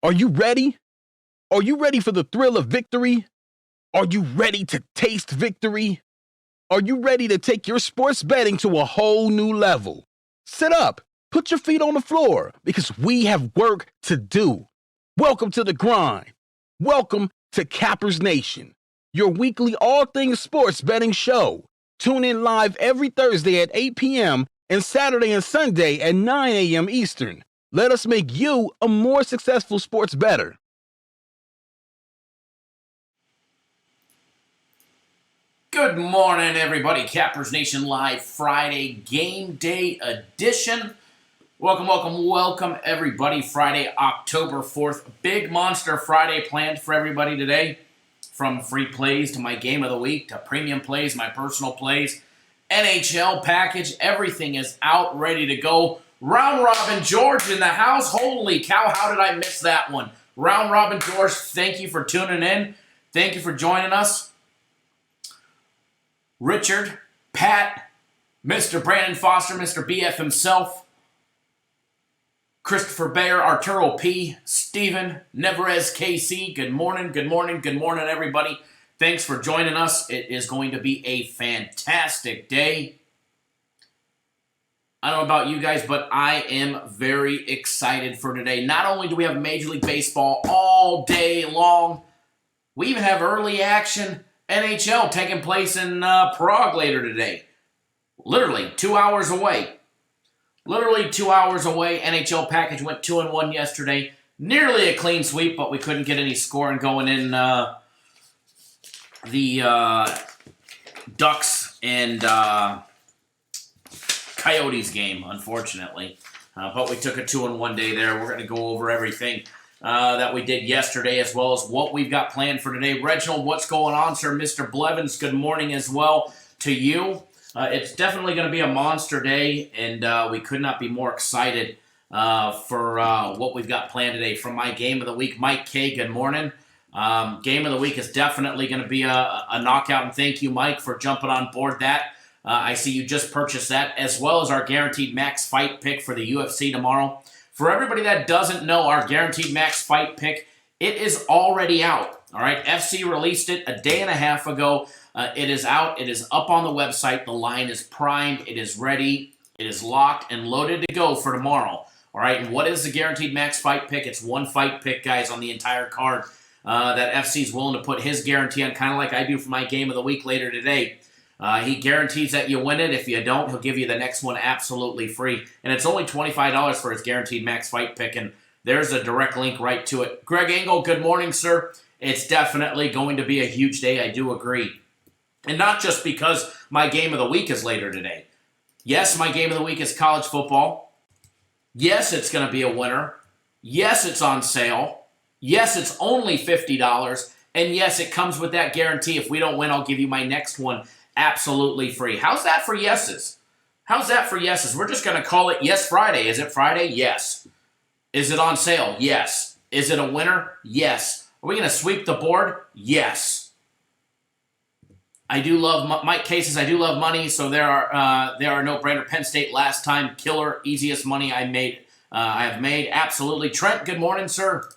Are you ready? Are you ready for the thrill of victory? Are you ready to taste victory? Are you ready to take your sports betting to a whole new level? Sit up, put your feet on the floor, because we have work to do. Welcome to the grind. Welcome to Cappers Nation, your weekly all things sports betting show. Tune in live every Thursday at 8 p.m. and Saturday and Sunday at 9 a.m. Eastern. Let us make you a more successful sports bettor. Good morning, everybody. Cappers Nation Live Friday Game Day Edition. Welcome, everybody. Friday, October 4th. Big Monster Friday planned for everybody today. From free plays to my game of the week to premium plays, my personal plays, NHL package. Everything is out, ready to go. Round Robin George in the house. Holy cow, how did I miss that one? Round Robin George, thank you for tuning in. Thank you for joining us. Richard, Pat, Mr. Brandon Foster, Mr. BF himself, Christopher Bayer, Arturo P, Steven, Neverez KC, good morning, everybody. Thanks for joining us. It is going to be a fantastic day. I don't know about you guys, but I am very excited for today. Not only do we have Major League Baseball all day long, we even have early action NHL taking place in Prague later today. Literally 2 hours away. NHL package went 2-1 yesterday. Nearly a clean sweep, but we couldn't get any scoring going in the Ducks and Coyotes game, unfortunately. But we took a 2-1 day there. We're going to go over everything that we did yesterday, as well as what we've got planned for today. Reginald, what's going on, sir? Mr. Blevins, good morning as well to you. It's definitely going to be a monster day, and we could not be more excited for what we've got planned today. From my game of the week, Mike K, good morning. Game of the week is definitely going to be a knockout, and thank you, Mike, for jumping on board that. I see you just purchased that, as well as our guaranteed max fight pick for the UFC tomorrow. For everybody that doesn't know our guaranteed max fight pick, it is already out. All right, FC released it a day and a half ago. It is out. It is up on the website. The line is primed. It is ready. It is locked and loaded to go for tomorrow. All right, and what is the guaranteed max fight pick? It's one fight pick, guys, on the entire card that FC is willing to put his guarantee on, kind of like I do for my game of the week later today. He guarantees that you win it. If you don't, he'll give you the next one absolutely free. And it's only $25 for his guaranteed max fight pick, and there's a direct link right to it. Greg Engel, good morning, sir. It's definitely going to be a huge day. I do agree. And not just because my game of the week is later today. Yes, my game of the week is college football. Yes, it's going to be a winner. Yes, it's on sale. Yes, it's only $50. And yes, it comes with that guarantee. If we don't win, I'll give you my next one absolutely free. How's that for yeses? We're just going to call it Yes Friday. Is it Friday? Yes. Is it on sale? Yes. Is it a winner? Yes. Are we going to sweep the board? Yes. I do love Mike Cases. I do love money, so there are no brainer. Penn State last time, killer, easiest money I have made. Absolutely. Trent, good morning, sir.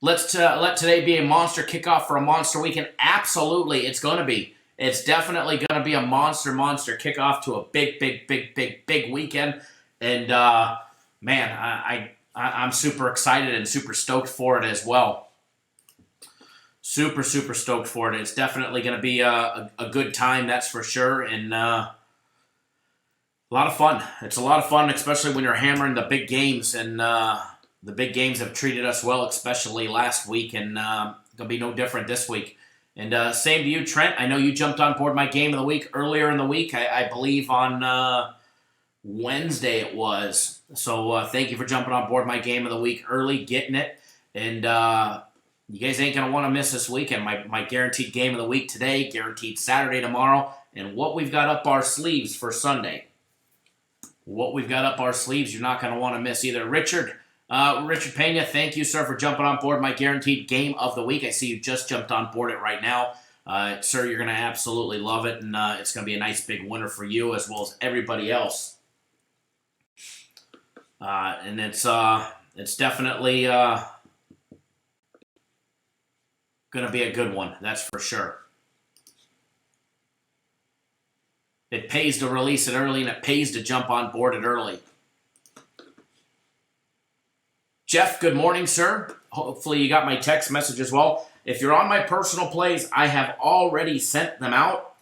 Let's let today be a monster kickoff for a monster weekend. Absolutely, it's going to be. It's definitely going to be a monster kickoff to a big weekend. And man, I'm super excited and super stoked for it as well. Super stoked for it. It's definitely going to be a good time, that's for sure, and a lot of fun. It's a lot of fun, especially when you're hammering the big games, and the big games have treated us well, especially last week, and going to be no different this week. And same to you, Trent. I know you jumped on board my game of the week earlier in the week. I believe on Wednesday it was. So thank you for jumping on board my game of the week early, getting it. And you guys ain't going to want to miss this weekend. My guaranteed game of the week today, guaranteed Saturday tomorrow, and what we've got up our sleeves for Sunday. What we've got up our sleeves, you're not going to want to miss either. Richard Pena, thank you, sir, for jumping on board my guaranteed game of the week. I see you just jumped on board it right now. Sir, you're going to absolutely love it, and it's going to be a nice big winner for you as well as everybody else. And it's It's definitely going to be a good one, that's for sure. It pays to release it early, and it pays to jump on board it early. Jeff, good morning, sir. Hopefully you got my text message as well. If you're on my personal plays, I have already sent them out.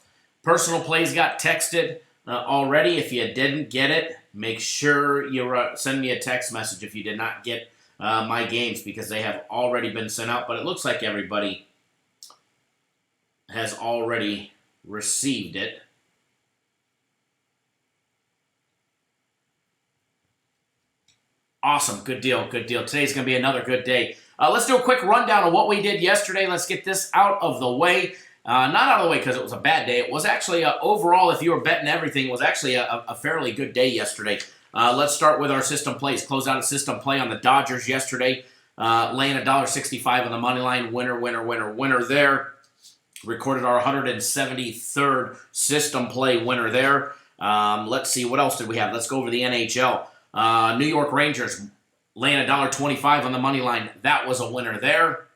Personal plays got texted already. If you didn't get it, make sure you send me a text message if you did not get my games, because they have already been sent out. But it looks like everybody has already received it. Awesome. Good deal. Good deal. Today's going to be another good day. Let's do a quick rundown of what we did yesterday. Let's get this out of the way. Not out of the way because it was a bad day. It was actually, overall, if you were betting everything, it was actually a fairly good day yesterday. Let's start with our system plays. Close out a system play on the Dodgers yesterday. Laying $1.65 on the money line. Winner there. Recorded our 173rd system play winner there. Let's see, what else did we have? Let's go over the NHL. New York Rangers laying $1.25 on the money line. That was a winner there.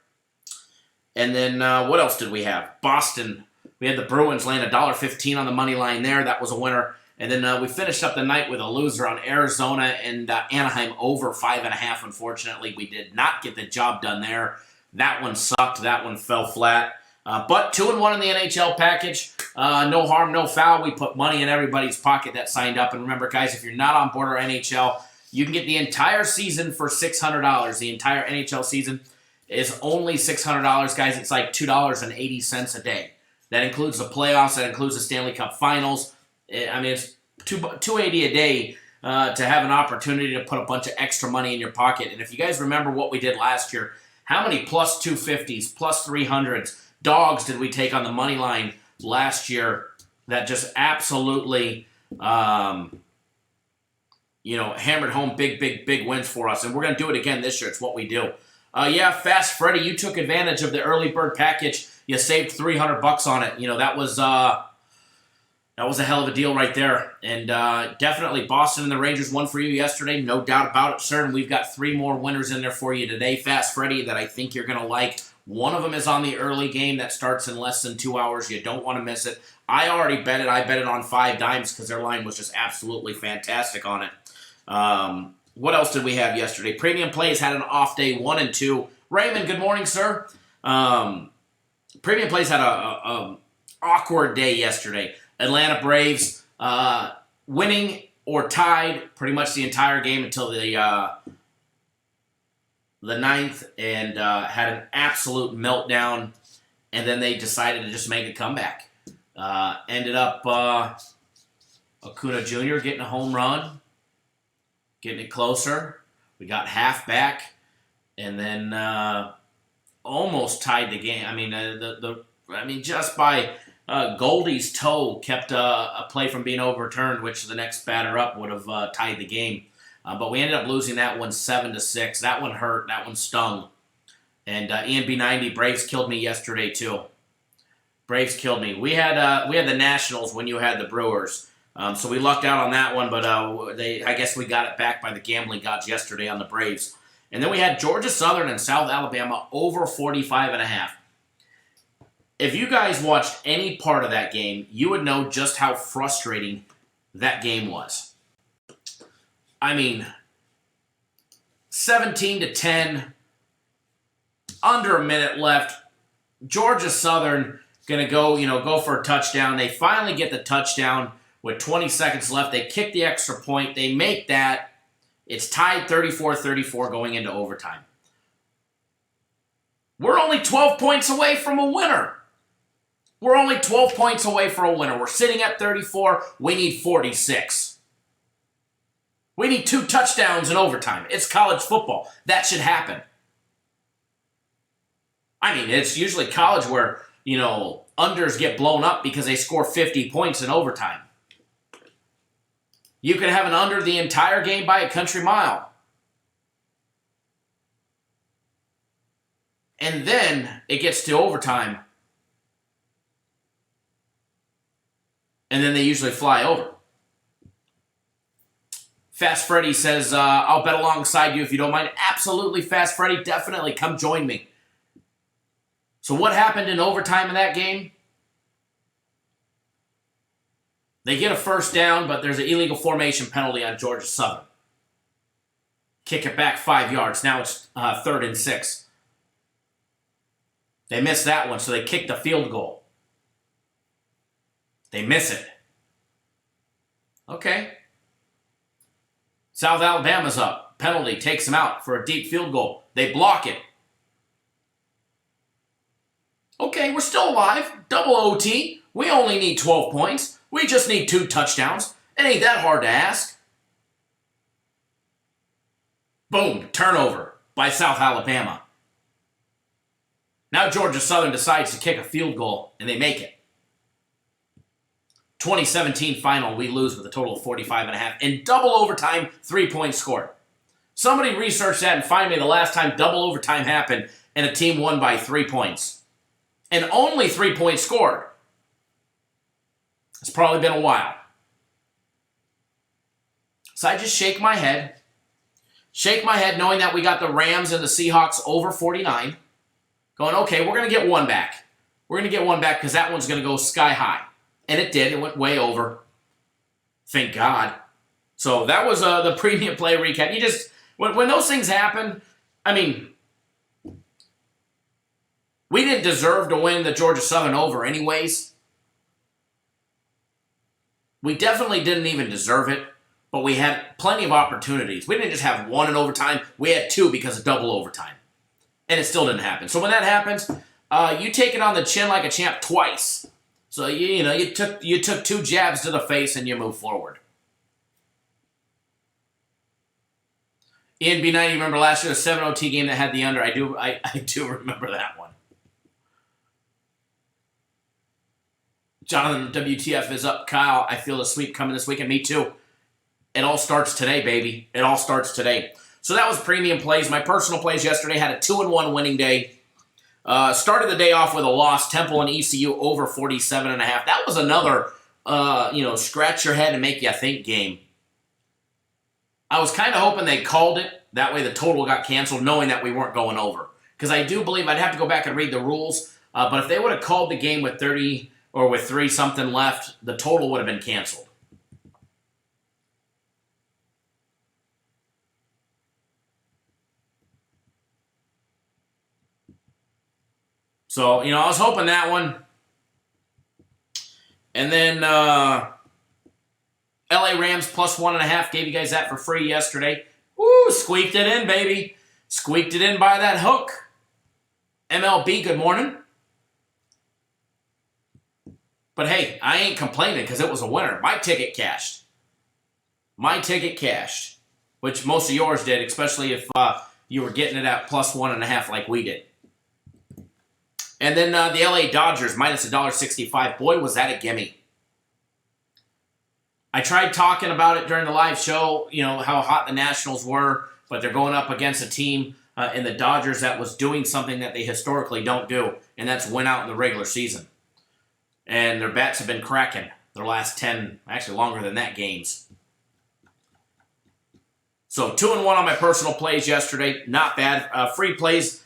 And then what else did we have? Boston. We had the Bruins laying $1.15 on the money line there. That was a winner. And then we finished up the night with a loser on Arizona and Anaheim over 5.5. Unfortunately, we did not get the job done there. That one sucked. That one fell flat. But 2-1 in the NHL package. No harm, no foul. We put money in everybody's pocket that signed up. And remember, guys, if you're not on board our NHL, you can get the entire season for $600. The entire NHL season is only $600, guys. It's like $2.80 a day. That includes the playoffs. That includes the Stanley Cup Finals. I mean, it's $280 a day to have an opportunity to put a bunch of extra money in your pocket. And if you guys remember what we did last year, how many plus 250s, plus 300s, dogs did we take on the money line last year that just absolutely, hammered home big wins for us. And we're going to do it again this year. It's what we do. Fast Freddy, you took advantage of the early bird package. You saved $300 on it. That was a hell of a deal right there. And definitely Boston and the Rangers won for you yesterday. No doubt about it, sir. And we've got 3 more winners in there for you today, Fast Freddy, that I think you're going to like. One of them is on the early game that starts in less than 2 hours. You don't want to miss it. I already bet it. I bet it on 5 dimes because their line was just absolutely fantastic on it. What else did we have yesterday? Premium Plays had an off day, 1 and 2. Raymond, good morning, sir. Premium Plays had a awkward day yesterday. Atlanta Braves winning or tied pretty much the entire game until the 9th, and had an absolute meltdown, and then they decided to just make a comeback. Ended up Acuna Jr. getting a home run, getting it closer. We got half back, and then almost tied the game. I mean, just by Goldie's toe kept a play from being overturned, which the next batter up would have tied the game. But we ended up losing that one 7-6. That one hurt. That one stung. And ENB90, Braves killed me yesterday too. Braves killed me. We had the Nationals when you had the Brewers. So we lucked out on that one, but I guess we got it back by the gambling gods yesterday on the Braves. And then we had Georgia Southern and South Alabama over 45.5. If you guys watched any part of that game, you would know just how frustrating that game was. I mean, 17-10, under a minute left. Georgia Southern going to go for a touchdown. They finally get the touchdown with 20 seconds left. They kick the extra point. They make that. It's tied 34-34 going into overtime. We're only 12 points away from a winner. We're only 12 points away from a winner. We're sitting at 34. We need 46. We need 2 touchdowns in overtime. It's college football. That should happen. I mean, it's usually college where, unders get blown up because they score 50 points in overtime. You could have an under the entire game by a country mile. And then it gets to overtime. And then they usually fly over. Fast Freddy says, I'll bet alongside you if you don't mind. Absolutely, Fast Freddy. Definitely come join me. So what happened in overtime in that game? They get a first down, but there's an illegal formation penalty on Georgia Southern. Kick it back 5 yards. Now it's 3rd and 6. They missed that one, so they kick the field goal. They miss it. Okay. South Alabama's up. Penalty takes them out for a deep field goal. They block it. Okay, we're still alive. Double OT. We only need 12 points. We just need 2 touchdowns. It ain't that hard to ask. Boom, turnover by South Alabama. Now Georgia Southern decides to kick a field goal, and they make it. 2017 final, we lose with a total of 45.5. In double overtime, 3 points scored. Somebody research that and find me the last time double overtime happened and a team won by 3 points. And only 3 points scored. It's probably been a while. So I just shake my head. Shake my head knowing that we got the Rams and the Seahawks over 49. Going, okay, we're going to get one back. We're going to get one back because that one's going to go sky high. And it did. It went way over. Thank God. So that was the premium play recap. You just, when those things happen, I mean, we didn't deserve to win the Georgia Southern over anyways. We definitely didn't even deserve it, but we had plenty of opportunities. We didn't just have one in overtime. We had 2 because of double overtime. And it still didn't happen. So when that happens, you take it on the chin like a champ twice. So, you took 2 jabs to the face and you move forward. Ian B90, remember last year, the 7 OT game that had the under? I do remember that one. Jonathan WTF is up. Kyle, I feel the sweep coming this weekend. Me too. It all starts today, baby. It all starts today. So that was premium plays. My personal plays yesterday had a 2-1 winning day. Started the day off with a loss. Temple and ECU over 47.5. That was another, scratch your head and make you think game. I was kind of hoping they called it. That way the total got canceled, knowing that we weren't going over. Because I do believe, I'd have to go back and read the rules, but if they would have called the game with 30 or with 3 something left, the total would have been canceled. So, I was hoping that one. And then LA Rams plus 1.5. Gave you guys that for free yesterday. Woo, squeaked it in, baby. Squeaked it in by that hook. MLB, good morning. But hey, I ain't complaining because it was a winner. My ticket cashed. Which most of yours did, especially if you were getting it at plus 1.5 like we did. And then the LA Dodgers, minus $1.65. Boy, was that a gimme. I tried talking about it during the live show, how hot the Nationals were, but they're going up against a team in the Dodgers that was doing something that they historically don't do, and that's win out in the regular season. And their bats have been cracking their last 10, actually longer than that, games. So 2-1 on my personal plays yesterday. Not bad. Free plays.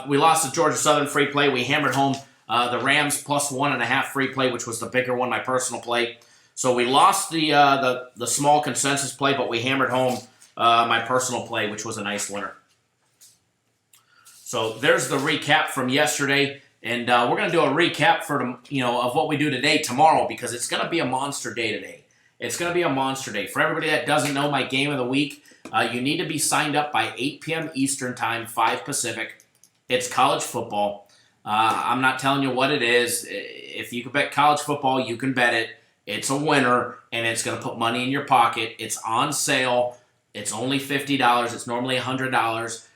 We lost the Georgia Southern free play. We hammered home the Rams plus 1.5 free play, which was the bigger one, my personal play. So we lost the small consensus play, but we hammered home my personal play, which was a nice winner. So there's the recap from yesterday, and we're going to do a recap for of what we do today, tomorrow, because it's going to be a monster day today. It's going to be a monster day. For everybody that doesn't know my game of the week, you need to be signed up by 8 p.m. Eastern Time, 5 Pacific. It's college football. I'm not telling you what it is. If you can bet college football, you can bet it. It's a winner, and it's going to put money in your pocket. It's on sale. It's only $50. It's normally $100,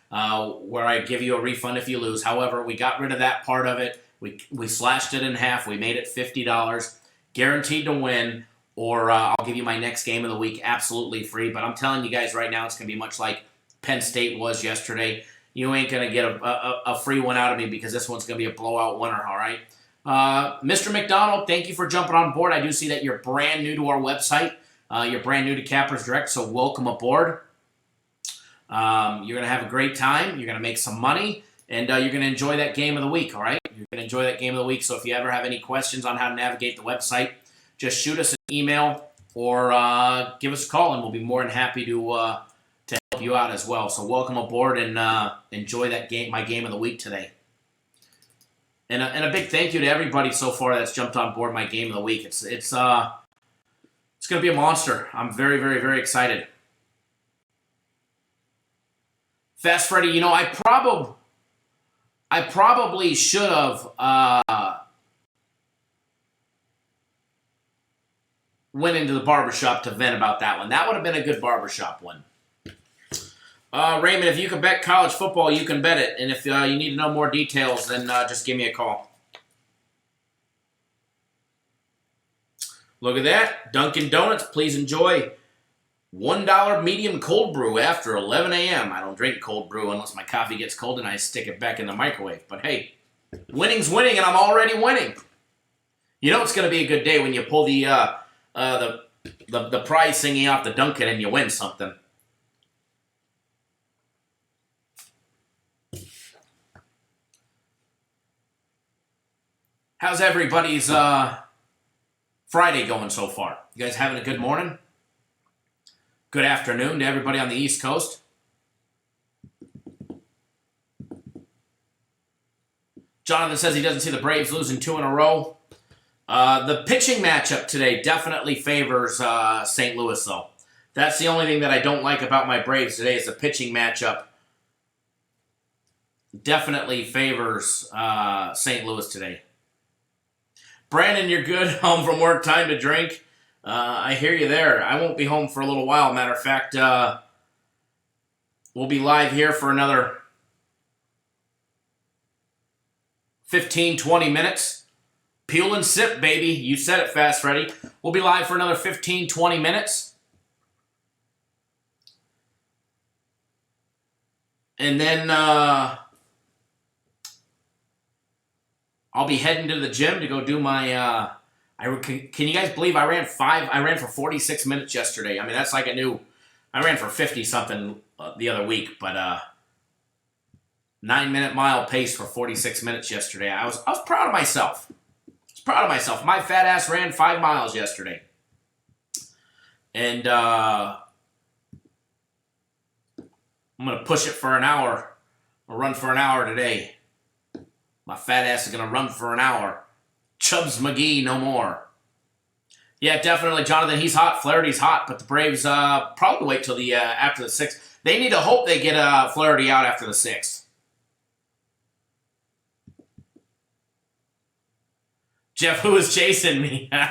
where I give you a refund if you lose. However, we got rid of that part of it. We slashed it in half. We made it $50. Guaranteed to win, or I'll give you my next game of the week absolutely free. But I'm telling you guys right now, it's going to be much like Penn State was yesterday. You ain't going to get a free one out of me because this one's going to be a blowout winner, all right? Mr. McDonald, thank you for jumping on board. I do see that you're brand new to our website. You're brand new to Cappers Direct, so welcome aboard. You're going to have a great time. You're going to make some money, and you're going to enjoy that game of the week, all right? You're going to enjoy that game of the week, so if you ever have any questions on how to navigate the website, just shoot us an email or give us a call, and we'll be more than happy to help you out as well. So welcome aboard and enjoy that game, my game of the week today. And a big thank you to everybody so far that's jumped on board my game of the week. It's going to be a monster. I'm very, very, very excited. Fast Freddy, I probably should have went into the barbershop to vent about that one. That would have been a good barbershop one. Raymond, if you can bet college football, you can bet it. And if you need to know more details, then just give me a call. Look at that. Dunkin' Donuts, please enjoy $1 medium cold brew after 11 a.m. I don't drink cold brew unless my coffee gets cold and I stick it back in the microwave. But hey, winning's winning and I'm already winning. It's going to be a good day when you pull the prize thingy off the Dunkin' and you win something. How's everybody's Friday going so far? You guys having a good morning? Good afternoon to everybody on the East Coast. Jonathan says he doesn't see the Braves losing 2 in a row. The pitching matchup today definitely favors St. Louis, though. That's the only thing that I don't like about my Braves today is the pitching matchup definitely favors St. Louis today. Brandon, you're good. Home from work, time to drink. I hear you there. I won't be home for a little while. Matter of fact, we'll be live here for another 15, 20 minutes. Peel and sip, baby. You said it, Fast Freddy. We'll be live for another 15, 20 minutes. And then I'll be heading to the gym to go do my can you guys believe I ran for 46 minutes yesterday. I mean, that's like I ran for 50 something the other week, but 9-minute mile pace for 46 minutes yesterday. I was proud of myself. My fat ass ran 5 miles yesterday. And I'm going to push it for an hour. I'll run for an hour today. My fat ass is going to run for an hour. Chubbs McGee, no more. Yeah, definitely, Jonathan. He's hot. Flaherty's hot, but the Braves probably wait till the after the 6th. They need to hope they get Flaherty out after the 6th. Jeff, who was chasing me? It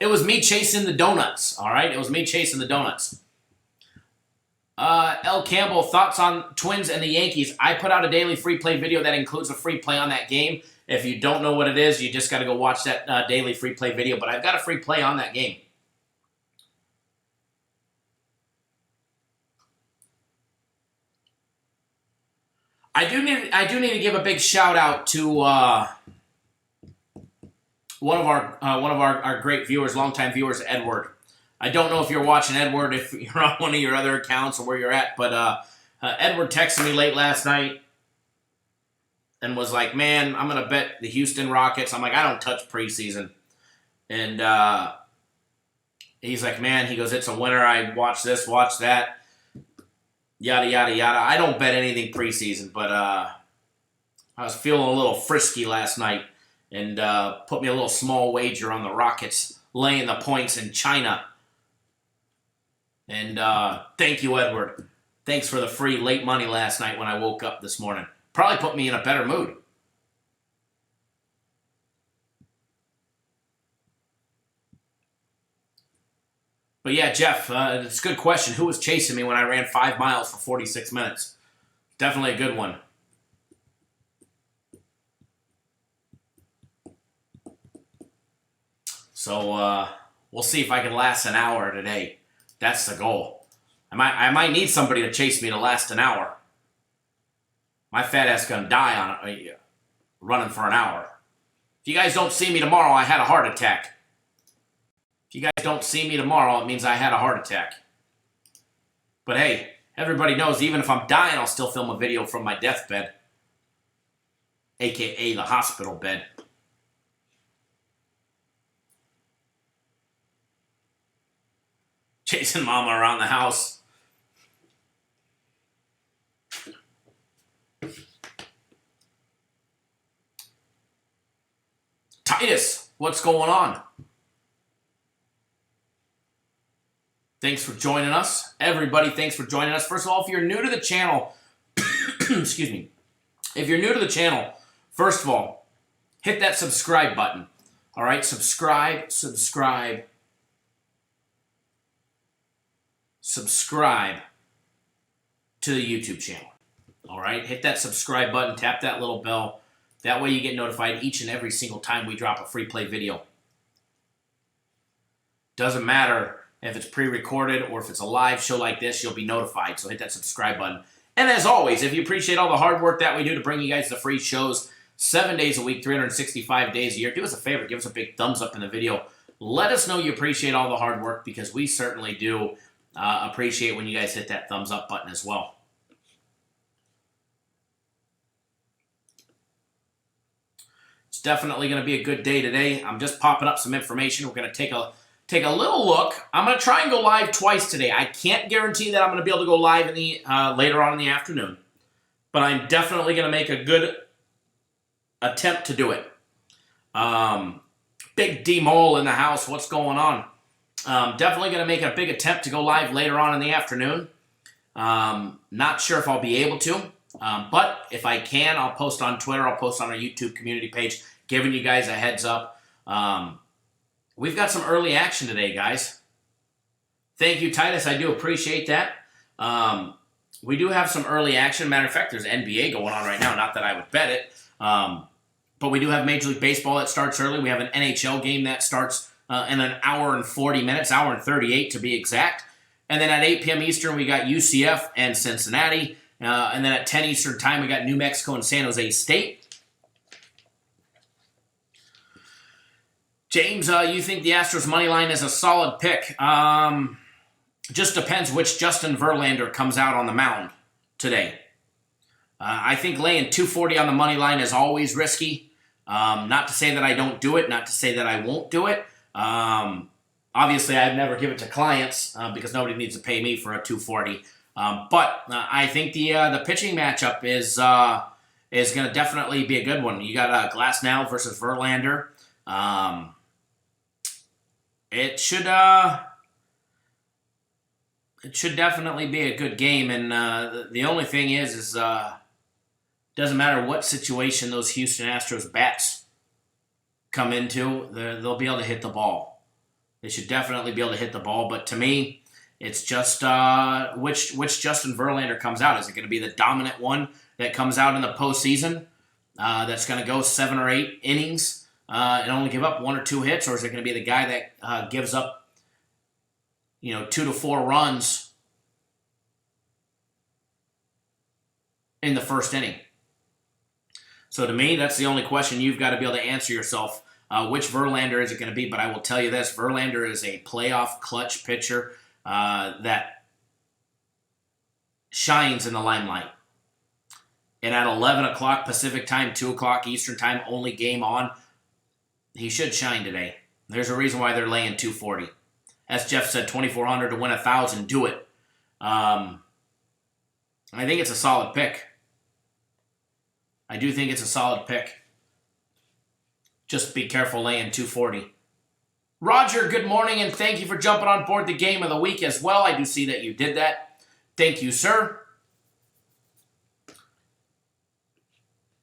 was me chasing the donuts. All right, it was me chasing the donuts. L. Campbell, thoughts on Twins and the Yankees. I put out a daily free play video that includes a free play on that game. If you don't know what it is, you just got to go watch that daily free play video. But I've got a free play on that game. I do need to give a big shout out to one of our great viewers, longtime viewers, Edward. I don't know if you're watching, Edward, if you're on one of your other accounts or where you're at, but Edward texted me late last night and was like, man, I'm going to bet the Houston Rockets. I'm like, I don't touch preseason. And he's like, man, he goes, it's a winner. I watch this, watch that, yada, yada, yada. I don't bet anything preseason, but I was feeling a little frisky last night and put me a little small wager on the Rockets laying the points in China. And thank you, Edward. Thanks for the free late money last night when I woke up this morning. Probably put me in a better mood. But yeah, Jeff, it's a good question. Who was chasing me when I ran 5 miles for 46 minutes? Definitely a good one. So we'll see if I can last an hour today. That's the goal. I might need somebody to chase me to last an hour. My fat ass gonna die on it, running for an hour. If you guys don't see me tomorrow, I had a heart attack. If you guys don't see me tomorrow, it means I had a heart attack. But hey, everybody knows even if I'm dying, I'll still film a video from my deathbed. AKA the hospital bed. Chasing mama around the house. Titus, what's going on? Thanks for joining us. Everybody, thanks for joining us. First of all, if you're new to the channel, excuse me. If you're new to the channel, first of all, hit that subscribe button. All right, subscribe to the YouTube channel. All right, hit that subscribe button, tap that little bell. That way you get notified each and every single time we drop a free play video. Doesn't matter if it's pre-recorded or if it's a live show like this, you'll be notified. So hit that subscribe button. And as always, if you appreciate all the hard work that we do to bring you guys the free shows 7 days a week, 365 days a year, do us a favor, give us a big thumbs up in the video. Let us know you appreciate all the hard work because we certainly do appreciate when you guys hit that thumbs up button as well. It's definitely going to be a good day today. I'm just popping up some information. We're going to take a little look. I'm going to try and go live twice today. I can't guarantee that I'm going to be able to go live in the later on in the afternoon, but I'm definitely going to make a good attempt to do it. Big D Mole in the house. What's going on? Definitely going to make a big attempt to go live later on in the afternoon. Not sure if I'll be able to. But if I can, I'll post on Twitter. I'll post on our YouTube community page, giving you guys a heads up. We've got some early action today, guys. Thank you, Titus. I do appreciate that. We do have some early action. Matter of fact, there's NBA going on right now. Not that I would bet it. But we do have Major League Baseball that starts early. We have an NHL game that starts in an hour and 40 minutes, hour and 38 to be exact. And then at 8 p.m. Eastern, we got UCF and Cincinnati. And then at 10 Eastern time, we got New Mexico and San Jose State. James, you think the Astros money line is a solid pick? Just depends which Justin Verlander comes out on the mound today. I think laying 240 on the money line is always risky. Not to say that I don't do it, not to say that I won't do it. Obviously, I'd never give it to clients because nobody needs to pay me for a 240. But I think the pitching matchup is going to definitely be a good one. You got Glasnow versus Verlander. It should definitely be a good game. And the only thing is doesn't matter what situation those Houston Astros bats come into, they'll be able to hit the ball. They should definitely be able to hit the ball. But to me, it's just which Justin Verlander comes out. Is it going to be the dominant one that comes out in the postseason that's going to go 7 or 8 innings and only give up 1 or 2 hits? Or is it going to be the guy that gives up 2 to 4 runs in the first inning? So to me, that's the only question you've got to be able to answer yourself. Which Verlander is it going to be? But I will tell you this, Verlander is a playoff clutch pitcher that shines in the limelight. And at 11 o'clock Pacific time, 2 o'clock Eastern time, only game on, he should shine today. There's a reason why they're laying 240. As Jeff said, 2,400 to win 1,000, do it. I think it's a solid pick. I do think it's a solid pick. Just be careful laying 240. Roger, good morning, and thank you for jumping on board the game of the week as well. I do see that you did that. Thank you, sir.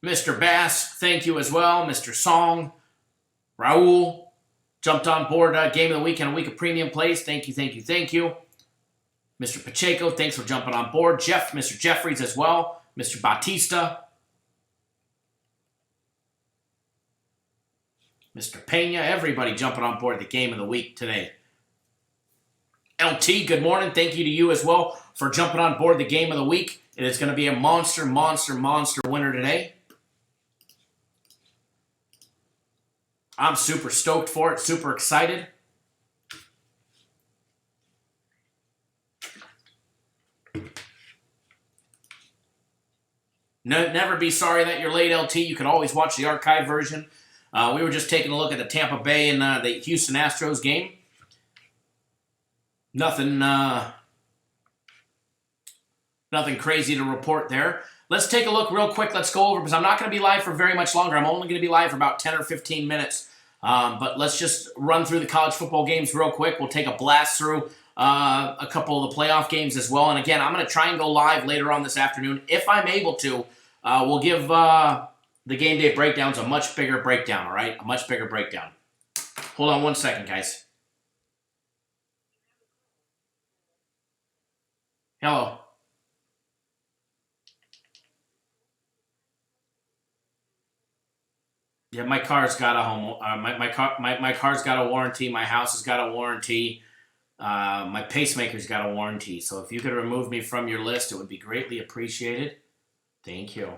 Mr. Bass, thank you as well. Mr. Song, Raul, jumped on board game of the week and a week of premium plays. Thank you, thank you, thank you. Mr. Pacheco, thanks for jumping on board. Mr. Jeffries as well. Mr. Batista. Mr. Pena, everybody jumping on board the game of the week today. LT, good morning. Thank you to you as well for jumping on board the game of the week. It is going to be a monster winner today. I'm super stoked for it, super excited. Never be sorry that you're late, LT. You can always watch the archive version. We were just taking a look at the Tampa Bay and the Houston Astros game. Nothing crazy to report there. Let's take a look real quick. Let's go over, because I'm not going to be live for very much longer. I'm only going to be live for about 10 or 15 minutes. But let's just run through the college football games real quick. We'll take a blast through a couple of the playoff games as well. And again, I'm going to try and go live later on this afternoon. If I'm able to, we'll give the game day breakdowns a much bigger breakdown, all right? A much bigger breakdown. Hold on one second, guys. Hello. Yeah, my car's got a home. My car's got a warranty. My house has got a warranty. My pacemaker's got a warranty. So if you could remove me from your list, it would be greatly appreciated. Thank you.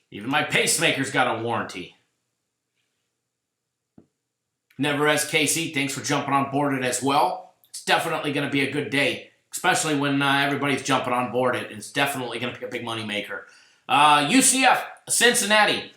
Even my pacemaker's got a warranty. Never as KC, thanks for jumping on board it as well. It's definitely going to be a good day, especially when everybody's jumping on board it. It's definitely going to be a big money maker. UCF, Cincinnati.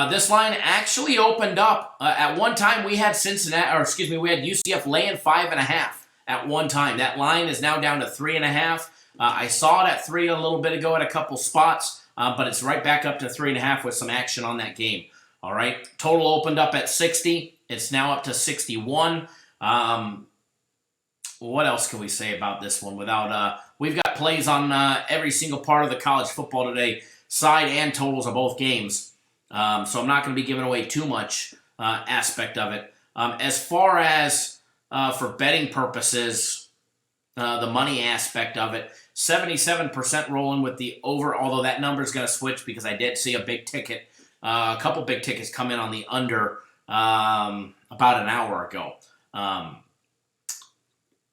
This line actually opened up. At one time, we had we had UCF laying 5.5 at one time. That line is now down to 3.5. I saw it at 3 a little bit ago at a couple spots, but it's right back up to 3.5 with some action on that game. All right, total opened up at 60. It's now up to 61. What else can we say about this one without... we've got plays on every single part of the college football today, side and totals of both games. So I'm not going to be giving away too much aspect of it. As far as for betting purposes, the money aspect of it, 77% rolling with the over, although that number is going to switch because I did see a big ticket, a couple big tickets come in on the under about an hour ago.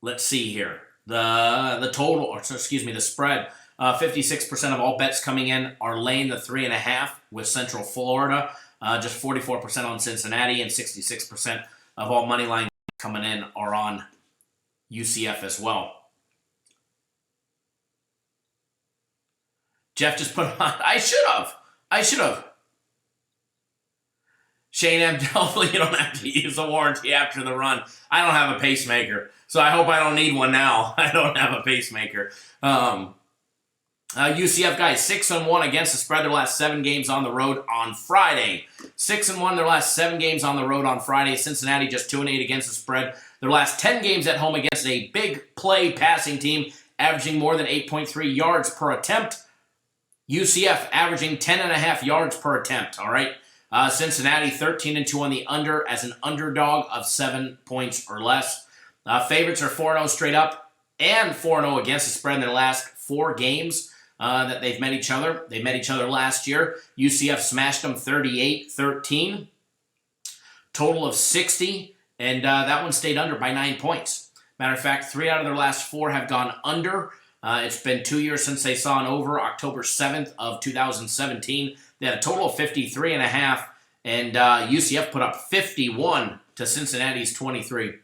Let's see here. The spread. 56% of all bets coming in are laying the 3.5 with Central Florida. Just 44% on Cincinnati, and 66% of all money line coming in are on UCF as well. Jeff just put on. I should have. Shane M, hopefully you don't have to use a warranty after the run. I don't have a pacemaker, so I hope I don't need one now. I don't have a pacemaker. UCF guys, 6-1 against the spread their last 7 games on the road on Friday. 6-1 their last 7 games on the road on Friday. Cincinnati just 2-8 against the spread. Their last 10 games at home against a big play passing team, averaging more than 8.3 yards per attempt. UCF averaging 10.5 yards per attempt, all right? Cincinnati 13-2 on the under as an underdog of 7 points or less. Favorites are 4-0 straight up and 4-0 against the spread in their last 4 games that they've met each other. They met each other last year. UCF smashed them 38-13. Total of 60, and that one stayed under by 9 points. Matter of fact, 3 out of their last 4 have gone under. It's been 2 years since they saw an over, October 7th of 2017. They had a total of 53.5, and UCF put up 51 to Cincinnati's 23.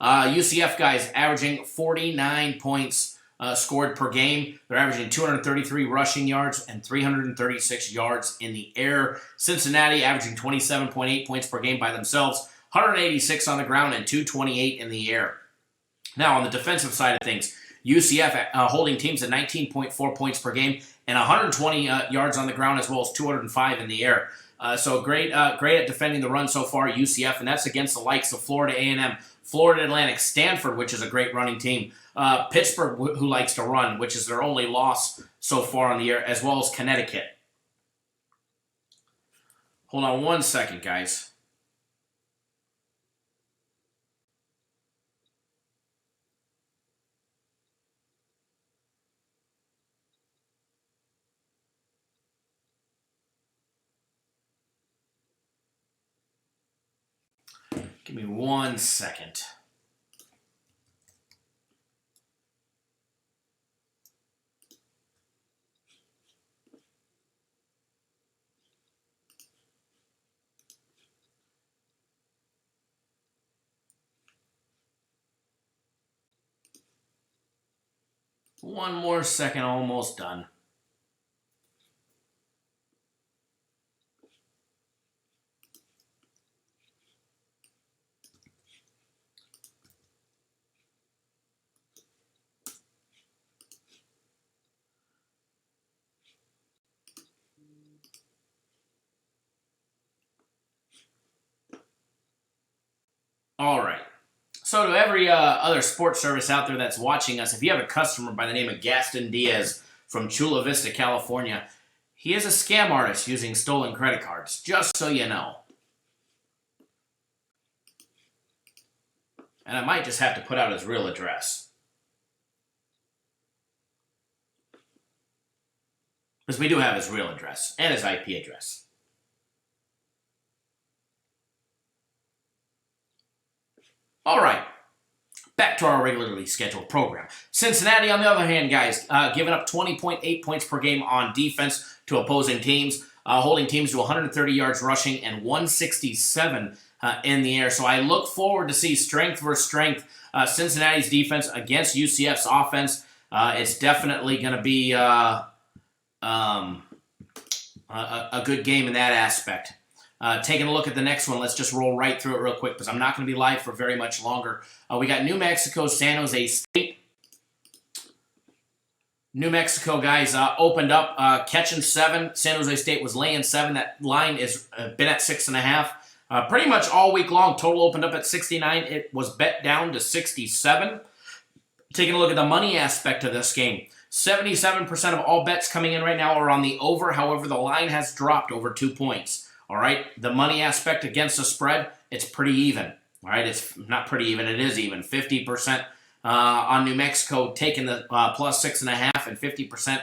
UCF guys averaging 49 points scored per game. They're averaging 233 rushing yards and 336 yards in the air. Cincinnati averaging 27.8 points per game by themselves, 186 on the ground and 228 in the air. Now, on the defensive side of things, UCF holding teams at 19.4 points per game and 120 yards on the ground, as well as 205 in the air. So great at defending the run so far, UCF, and that's against the likes of Florida A&M, Florida Atlantic, Stanford, which is a great running team, Pittsburgh, who likes to run, which is their only loss so far on the year, as well as Connecticut. Hold on one second, guys. Give me 1 second. One more second, almost done. All right. So to every other sports service out there that's watching us, if you have a customer by the name of Gaston Diaz from Chula Vista, California, he is a scam artist using stolen credit cards, just so you know. And I might just have to put out his real address. Because we do have his real address and his IP address. All right. Back to our regularly scheduled program. Cincinnati, on the other hand, guys, giving up 20.8 points per game on defense to opposing teams, holding teams to 130 yards rushing and 167 in the air. So I look forward to see strength versus strength. Cincinnati's defense against UCF's offense. It's definitely going to be a good game in that aspect. Taking a look at the next one, let's just roll right through it real quick because I'm not going to be live for very much longer. We got New Mexico, San Jose State. New Mexico, guys, opened up catching 7. San Jose State was laying 7. That line has been at 6.5. Pretty much all week long. Total opened up at 69. It was bet down to 67. Taking a look at the money aspect of this game. 77% of all bets coming in right now are on the over. However, the line has dropped over 2 points. All right, the money aspect against the spread, it's pretty even. All right, it's not pretty even, it is even. 50% on New Mexico taking the plus 6.5 and 50%,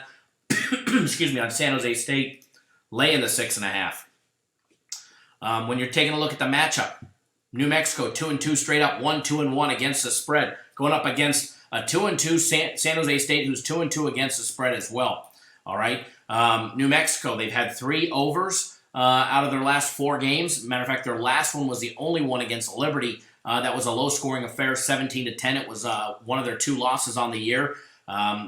excuse me, on San Jose State laying the 6.5. When you're taking a look at the matchup, New Mexico 2-2 straight up, 1-2-1 against the spread, going up against a 2-2 San Jose State who's 2-2 against the spread as well. All right, New Mexico, they've had 3 overs. Out of their last 4 games. Matter of fact, their last one was the only one against Liberty. That was a low-scoring affair, 17-10. It was one of their 2 losses on the year.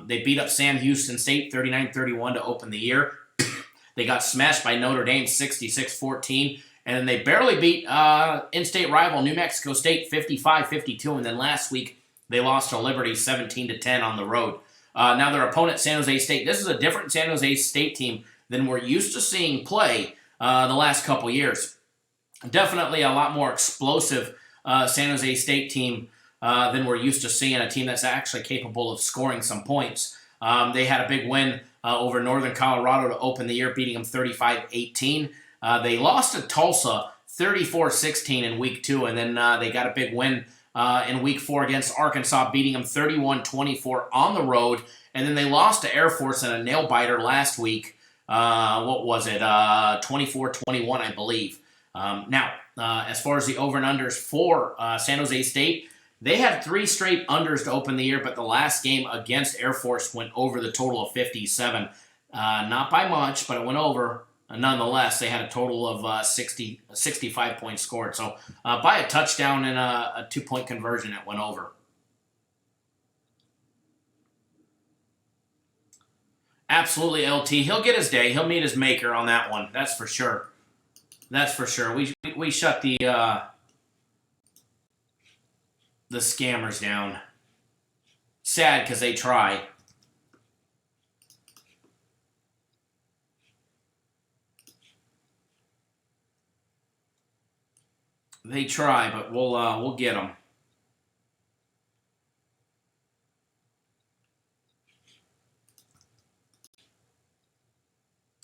They beat up Sam Houston State 39-31 to open the year. They got smashed by Notre Dame 66-14. And then they barely beat in-state rival New Mexico State 55-52. And then last week, they lost to Liberty 17-10 on the road. Now their opponent, San Jose State. This is a different San Jose State team than we're used to seeing play the last couple years. Definitely a lot more explosive San Jose State team than we're used to seeing, a team that's actually capable of scoring some points. They had a big win over Northern Colorado to open the year, beating them 35-18. They lost to Tulsa 34-16 in Week 2, and then they got a big win in Week 4 against Arkansas, beating them 31-24 on the road. And then they lost to Air Force in a nail-biter last week. What was it? 24-21, I believe. Now, as far as the over and unders for San Jose State, they had 3 straight unders to open the year, but the last game against Air Force went over the total of 57. Not by much, but it went over. Nonetheless, they had a total of 65 points scored. So by a touchdown and a 2-point conversion, it went over. Absolutely, LT. He'll get his day. He'll meet his maker on that one. That's for sure. That's for sure. We shut the scammers down. Sad because they try. They try, but we'll get them.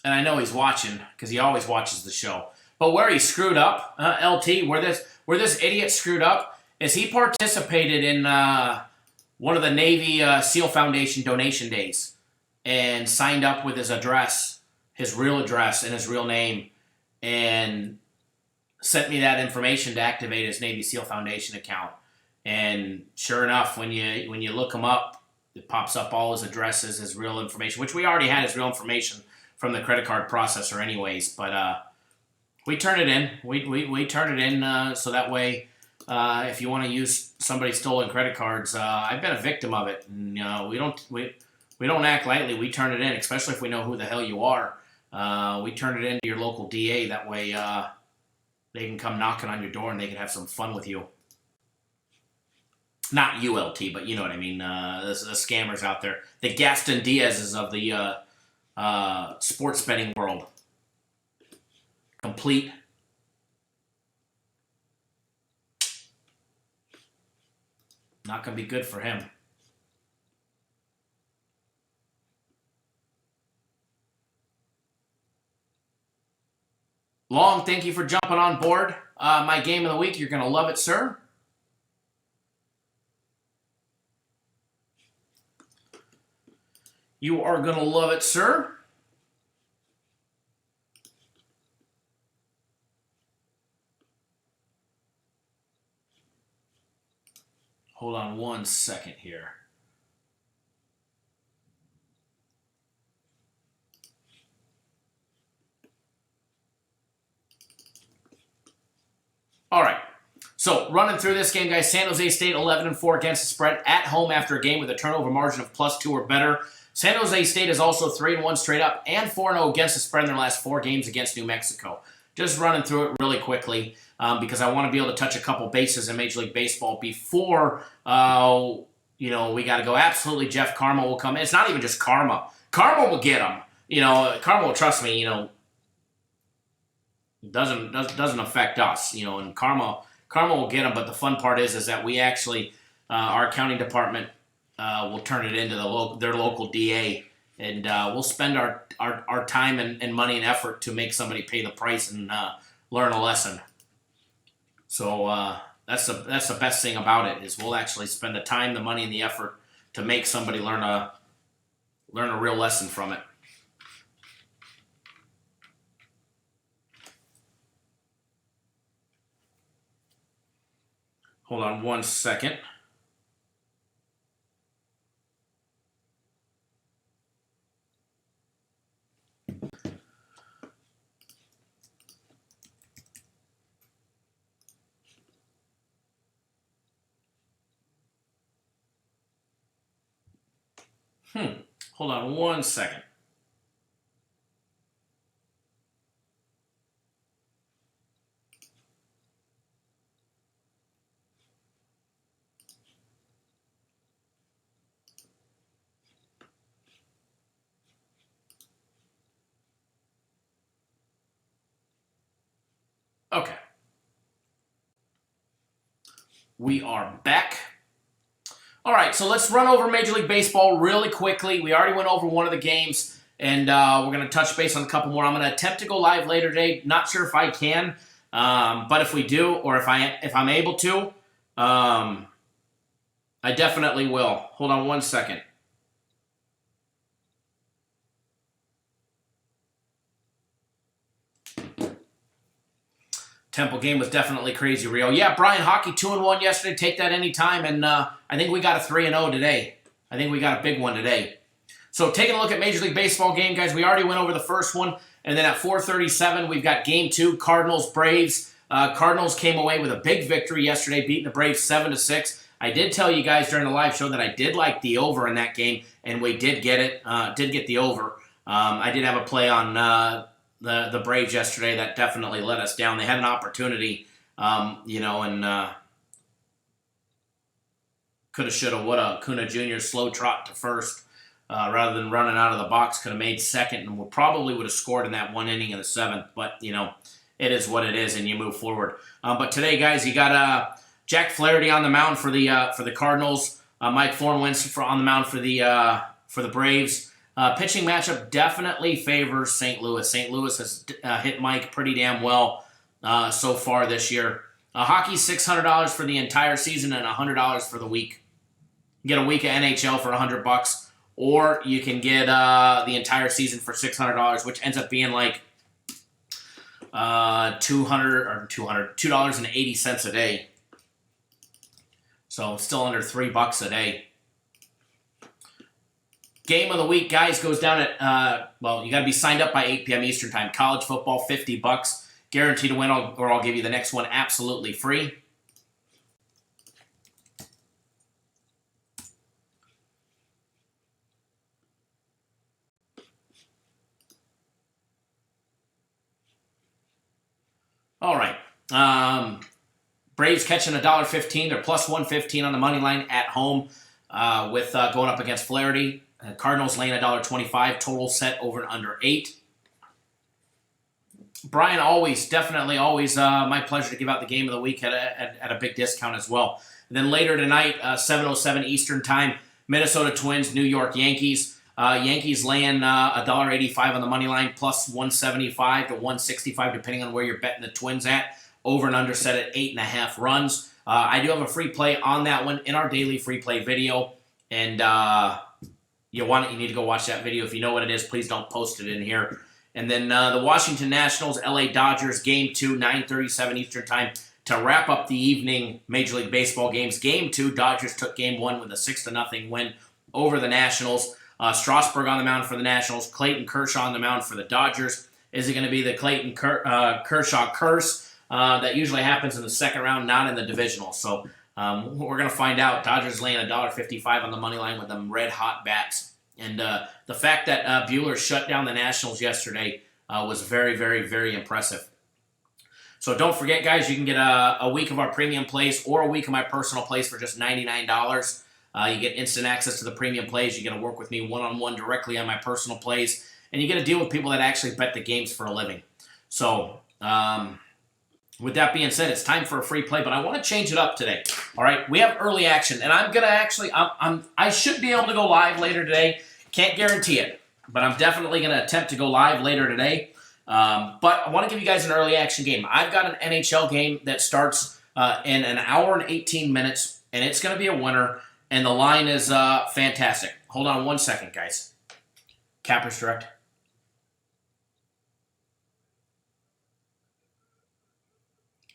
And I know he's watching because he always watches the show. But where he screwed up, LT, where this idiot screwed up, is he participated in one of the Navy SEAL Foundation donation days and signed up with his address, his real address and his real name, and sent me that information to activate his Navy SEAL Foundation account. And sure enough, when you look him up, it pops up all his addresses, his real information, which we already had his real information from the credit card processor anyways, but we turn it in. We turn it in so that way if you want to use somebody's stolen credit cards, I've been a victim of it. And, we We don't act lightly. We turn it in, especially if we know who the hell you are. We turn it into your local DA. That way they can come knocking on your door and they can have some fun with you. Not ULT, but you know what I mean. The scammers out there. The Gaston Diaz's of the sports betting world. Complete. Not going to be good for him. Long, thank you for jumping on board. My game of the week, you're going to love it, sir. You are going to love it, sir. Hold on one second here. All right. So running through this game, guys, San Jose State 11-4 against the spread at home after a game with a turnover margin of +2 or better. San Jose State is also 3-1 straight up and 4-0 against the spread in their last 4 games against New Mexico. Just running through it really quickly because I want to be able to touch a couple bases in Major League Baseball before, we got to go. Absolutely, Jeff Karma will come in. It's not even just Karma. Karma will get him. Karma will trust me, doesn't affect us, and Karma will get him. But the fun part is that we actually, our accounting department will turn it into their local DA, and we'll spend our time and money and effort to make somebody pay the price and learn a lesson. So that's the best thing about it is we'll actually spend the time, the money, and the effort to make somebody learn a real lesson from it. Hold on one second. Hold on one second. Okay. We are back. All right, so let's run over Major League Baseball really quickly. We already went over one of the games, and we're going to touch base on a couple more. I'm going to attempt to go live later today. Not sure if I can, but if we do, or if I'm able to, I definitely will. Hold on one second. Temple game was definitely crazy, Rio. Yeah, Brian Hockey 2-1 yesterday. Take that anytime, and I think we got a 3-0 today. I think we got a big one today. So taking a look at Major League Baseball game, guys, we already went over the first one, and then at 4:37, we've got Game 2, Cardinals-Braves. Cardinals came away with a big victory yesterday, beating the Braves 7-6. I did tell you guys during the live show that I did like the over in that game, and we did get it. Did get the over. I did have a play on the Braves yesterday that definitely let us down. They had an opportunity, and coulda, shoulda, woulda. Acuna Jr. slow trot to first rather than running out of the box. Could have made second and probably would have scored in that one inning in the 7th. But, it is what it is, and you move forward. But today, guys, you got Jack Flaherty on the mound for the Cardinals. Mike Thornwins on the mound for the Braves. Pitching matchup definitely favors St. Louis. St. Louis has hit Mike pretty damn well so far this year. Hockey, $600 for the entire season and $100 for the week. You get a week of NHL for $100, or you can get the entire season for $600, which ends up being like $2.80 a day. So still under $3 a day. Game of the week, guys, goes down at, you got to be signed up by 8 p.m. Eastern Time. College football, $50. Guaranteed to win, or I'll give you the next one absolutely free. Braves catching $1.15. They're plus 115 on the money line at home with going up against Flaherty. Cardinals laying $1.25. Total set over and under 8. Brian, definitely always my pleasure to give out the game of the week at a big discount as well. And then later tonight, 7:07 Eastern Time, Minnesota Twins, New York Yankees. Yankees laying $1.85 on the money line, plus 175 to 165, depending on where you're betting the Twins at. Over and under set at 8.5 runs. I do have a free play on that one in our daily free play video. And you need to go watch that video. If you know what it is, please don't post it in here. And then the Washington Nationals, LA Dodgers, Game 2, 9:37 Eastern Time. To wrap up the evening Major League Baseball games, Game 2, Dodgers took Game 1 with a 6-0 win over the Nationals. Strasburg on the mound for the Nationals. Clayton Kershaw on the mound for the Dodgers. Is it going to be the Clayton Kershaw curse that usually happens in the second round, not in the divisional? So we're going to find out. Dodgers laying $1.55 on the money line with them red-hot bats. And the fact that Buehler shut down the Nationals yesterday was very, very, very impressive. So don't forget, guys, you can get a week of our premium plays or a week of my personal plays for just $99. You get instant access to the premium plays. You get to work with me one-on-one directly on my personal plays. And you get to deal with people that actually bet the games for a living. So with that being said, it's time for a free play, but I want to change it up today. All right, we have early action, and I'm going to I should be able to go live later today. Can't guarantee it, but I'm definitely going to attempt to go live later today. But I want to give you guys an early action game. I've got an NHL game that starts in an hour and 18 minutes, and it's going to be a winner, and the line is fantastic. Hold on one second, guys. Cappers Direct.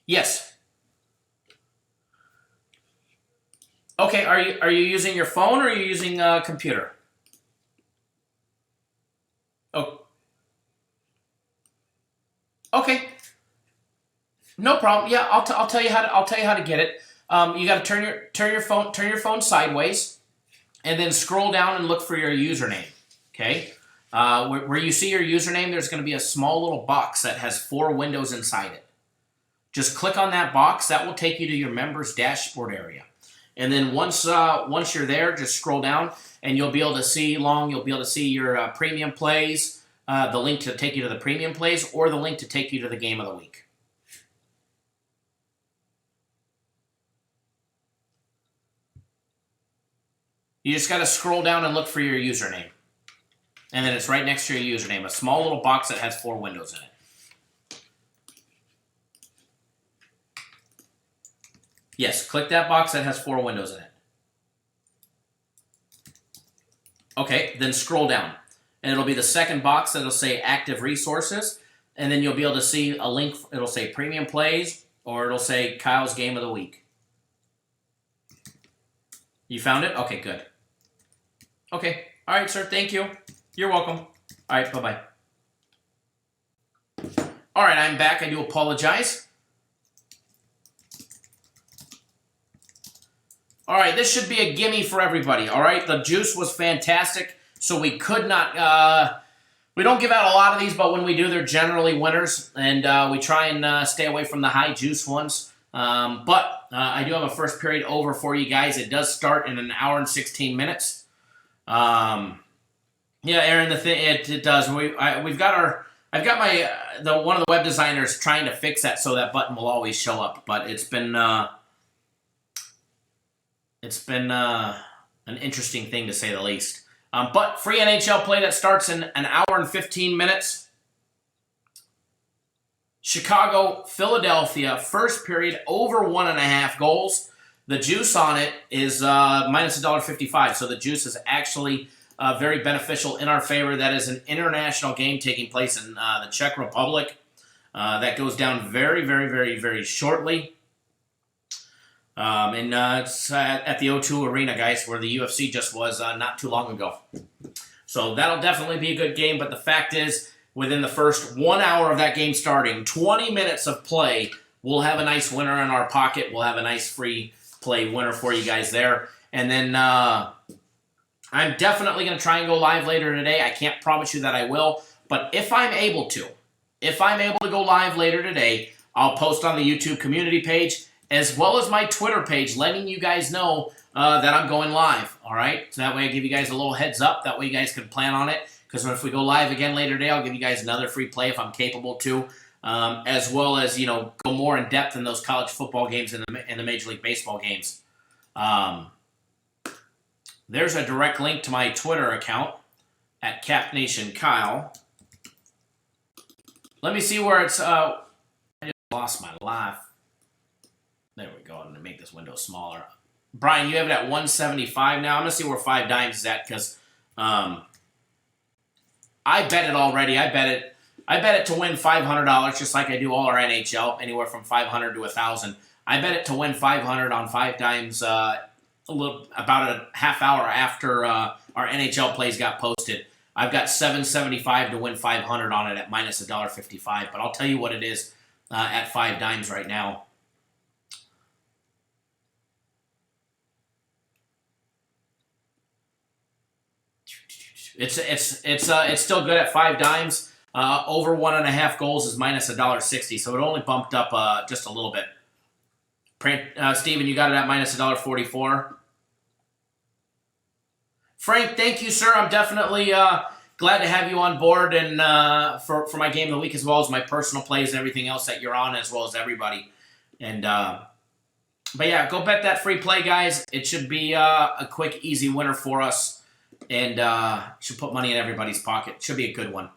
Yes. Okay, are you using your phone or are you using a computer? Oh. Okay. No problem. Yeah, I'll tell you how to get it. You got to turn your phone sideways, and then scroll down and look for your username. Okay. Where you see your username, there's going to be a small little box that has 4 windows inside it. Just click on that box. That will take you to your members dashboard area. And then once you're there, just scroll down, and you'll be able to see your premium plays, the link to take you to the premium plays, or the link to take you to the game of the week. You just got to scroll down and look for your username. And then it's right next to your username, a small little box that has 4 windows in it. Yes, click that box that has 4 windows in it. Okay, then scroll down. And it'll be the second box that'll say Active Resources. And then you'll be able to see a link. It'll say Premium Plays, or it'll say Kyle's Game of the Week. You found it? Okay, good. Okay. All right, sir. Thank you. You're welcome. All right, bye-bye. All right, I'm back. I do apologize. All right, this should be a gimme for everybody, all right? The juice was fantastic, so we could not... we don't give out a lot of these, but when we do, they're generally winners, and we try and stay away from the high juice ones. But I do have a first period over for you guys. It does start in an hour and 16 minutes. Yeah, Aaron, it does. I've got one of the web designers trying to fix that so that button will always show up, but it's been an interesting thing to say the least. But free NHL play that starts in an hour and 15 minutes. Chicago, Philadelphia, first period, over 1.5 goals. The juice on it is minus $1.55, so the juice is actually very beneficial in our favor. That is an international game taking place in the Czech Republic. That goes down very, very, very, very shortly. And it's at the O2 Arena, guys, where the UFC just was not too long ago. So that'll definitely be a good game, but the fact is, within the first 1 hour of that game starting, 20 minutes of play, we'll have a nice winner in our pocket. We'll have a nice free play winner for you guys there. And then I'm definitely going to try and go live later today. I can't promise you that I will, but if I'm able to go live later today, I'll post on the YouTube community page as well as my Twitter page, letting you guys know that I'm going live, all right? So that way I give you guys a little heads up. That way you guys can plan on it, because if we go live again later today, I'll give you guys another free play if I'm capable to, as well as, go more in depth in those college football games and the Major League Baseball games. There's a direct link to my Twitter account at CapNationKyle. Let me see where it's, I just lost my life. There we go. I'm going to make this window smaller. Brian, you have it at 175 now. I'm going to see where 5 dimes is at, because I bet it already. I bet it to win $500, just like I do all our NHL, anywhere from $500 to $1,000. I bet it to win $500 on 5 dimes about a half hour after our NHL plays got posted. I've got $775 to win $500 on it at minus $1.55. But I'll tell you what it is at 5 dimes right now. It's still good at 5 dimes. Over 1.5 goals is minus $1.60, so it only bumped up just a little bit. Steven, you got it at minus $1.44. Frank, thank you, sir. I'm definitely glad to have you on board and for my game of the week, as well as my personal plays and everything else that you're on, as well as everybody. And but yeah, go bet that free play, guys. It should be a quick, easy winner for us. And should put money in everybody's pocket. Should be a good one.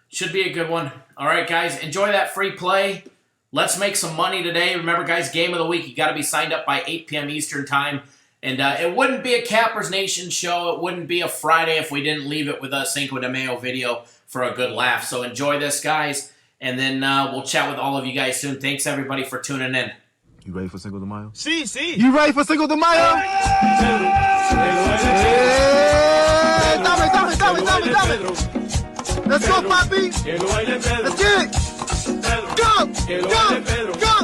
Should be a good one. All right, guys. Enjoy that free play. Let's make some money today. Remember, guys, game of the week. You got to be signed up by 8 p.m. Eastern time. And it wouldn't be a Cappers Nation show. It wouldn't be a Friday if we didn't leave it with a Cinco de Mayo video for a good laugh. So enjoy this, guys. And then we'll chat with all of you guys soon. Thanks, everybody, for tuning in. You ready for Cinco de Mayo? Sí, sí. You ready for Cinco de Mayo? Dame. Let's go, papi. Let's get it. Go.